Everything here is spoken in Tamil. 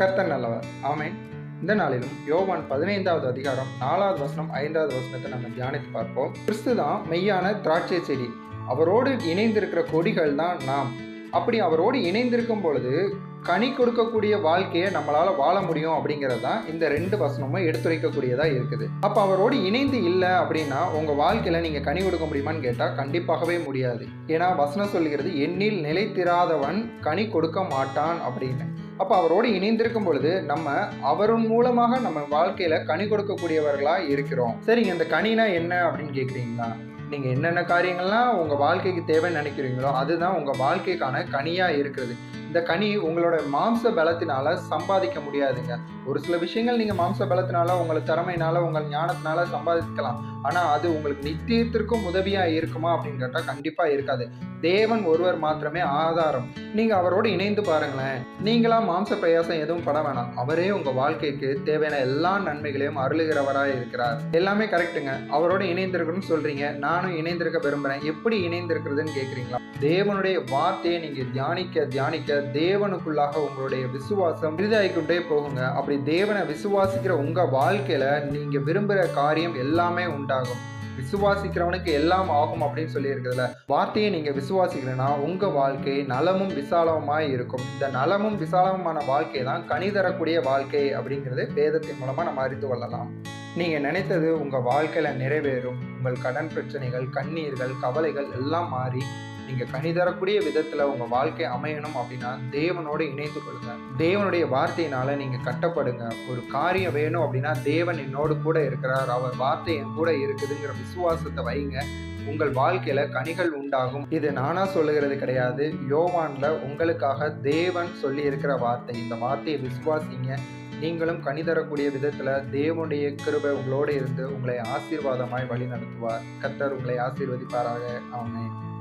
கர்த்தர் நல்லவர். ஆமென். இந்த நாளிலும் யோவான் 15வது அதிகாரம் 4வது வசனம் 5வது வசனத்தை நம்ம தியானித்து பார்ப்போம். கிறிஸ்து தான் மெய்யான திராட்சை செடி. அவரோடு இணைந்திருக்கிற கொடிகள் தான் நாம். அப்படி அவரோடு இணைந்திருக்கும் பொழுது கனி கொடுக்கக்கூடிய வாழ்க்கையை நம்மளால வாழ முடியும் அப்படிங்கிறது தான் இந்த 2 வசனமும் எடுத்துரைக்கக்கூடியதா இருக்குது. அப்ப அவரோடு இணைந்து இல்லை அப்படின்னா உங்க வாழ்க்கையில நீங்க கனி கொடுக்க முடியுமான்னு கேட்டா கண்டிப்பாகவே முடியாது. ஏன்னா வசனம் சொல்லுகிறது என்னில் நிலைத்திராதவன் கனி கொடுக்க மாட்டான் அப்படின்னு. அப்ப அவரோடு இணைந்திருக்கும் பொழுது நம்ம அவரின் மூலமாக நம்ம வாழ்க்கையில கனி கொடுக்கக்கூடியவர்களா இருக்கிறோம். சரிங்க, இந்த கனினா என்ன அப்படின்னு கேக்குறீங்களா? நீங்க என்னென்ன காரியங்கள்லாம் உங்க வாழ்க்கைக்கு தேவைன்னு நினைக்கிறீங்களோ அதுதான் உங்க வாழ்க்கைக்கான கனியா இருக்கிறது. இந்த கனி உங்களோட மாம்ச பலத்தினால சம்பாதிக்க முடியாதுங்க. ஒரு சில விஷயங்கள் நீங்க மாம்ச பலத்தினால, உங்கள் திறமையினால, உங்கள் ஞானத்தினால சம்பாதிக்கலாம். ஆனா அது உங்களுக்கு நித்தியத்திற்கும் உதவியா இருக்குமா அப்படின்னு கேட்டா கண்டிப்பா இருக்காது. தேவன் ஒருவர் மாத்திரமே ஆதாரம். நீங்க அவரோடு இணைந்து பாருங்களேன். நீங்களா மாம்ச பிரயாசம் எதுவும் பட வேணாம். அவரே உங்க வாழ்க்கைக்கு தேவையான எல்லா நன்மைகளையும் அருளுகிறவராய் இருக்கிறார். எல்லாமே கரெக்டுங்க. அவரோடு இணைந்திருக்கணும்னு சொல்றீங்க. நானும் இணைந்திருக்க விரும்புறேன். எப்படி இணைந்திருக்கிறதுன்னு கேக்குறீங்களா? தேவனுடைய வார்த்தையை நீங்க தியானிக்க தேவனுக்குள்ளாக உங்களுடைய விசுவாசம் பெரிதாகிக்கொண்டே போகுங்க. அப்படி தேவனை விசுவாசிக்கிற உங்க வாழ்க்கையில நீங்க விரும்புகிற காரியம் எல்லாமே உண்டாகும். விசுவாசிக்கிறவனுக்கு எல்லாம் ஆகும் அப்படின்னு சொல்லி இருக்குதுல. வார்த்தையை நீங்க விசுவாசிக்கிறேன்னா உங்க வாழ்க்கை நலமும் விசாலமாய் இருக்கும். இந்த நலமும் விசாலமான வாழ்க்கை தான் கனி தரக்கூடிய வாழ்க்கை அப்படிங்கிறது வேதத்தின் மூலமா நம்ம அறிந்து கொள்ளலாம். நீங்க நினைத்தது உங்க வாழ்க்கையில நிறைவேறும். உங்கள் கடன் பிரச்சனைகள், கண்ணீர்கள், கவலைகள் எல்லாம் மாறி நீங்க கனி தரக்கூடிய விதத்துல உங்க வாழ்க்கை அமையணும் அப்படின்னா தேவனோடு இணைந்து கொள்ளுங்க. தேவனுடைய வார்த்தையினால நீங்க கட்டப்படுங்க. ஒரு காரியம் வேணும் அப்படின்னா தேவன் என்னோடு கூட இருக்கிறார், அவர் வார்த்தை என் கூட இருக்குதுங்கிற விசுவாசத்தை வைங்க. உங்கள் வாழ்க்கையில கனிகள் உண்டாகும். இது நானா சொல்லுகிறது கிடையாது. யோவான்ல உங்களுக்காக தேவன் சொல்லி இருக்கிற வார்த்தை. இந்த வார்த்தையை விசுவாசிங்க. நீங்களும் கனி தரக்கூடிய விதத்துல தேவனுடைய கிருபை உங்களோடு இருந்து உங்களை ஆசீர்வாதமாய் வழி நடத்துவார். கர்த்தர் உங்களை ஆசீர்வதிப்பாராக. ஆமென்.